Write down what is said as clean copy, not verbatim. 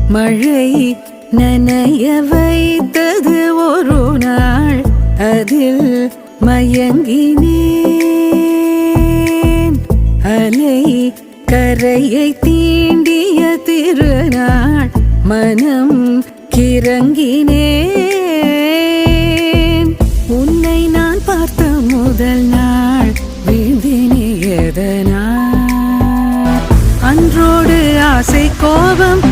மழை நனைய வைத்தது ஒரு நாள், அதில் மயங்கினேன். அலை கரையை தீண்டிய திருநாள், மனம் கிறங்கினேன். உன்னை நான் பார்த்த முதல் நாள் வீழ்ந்தினே எதனால்? அன்றோடு ஆசை கோபம்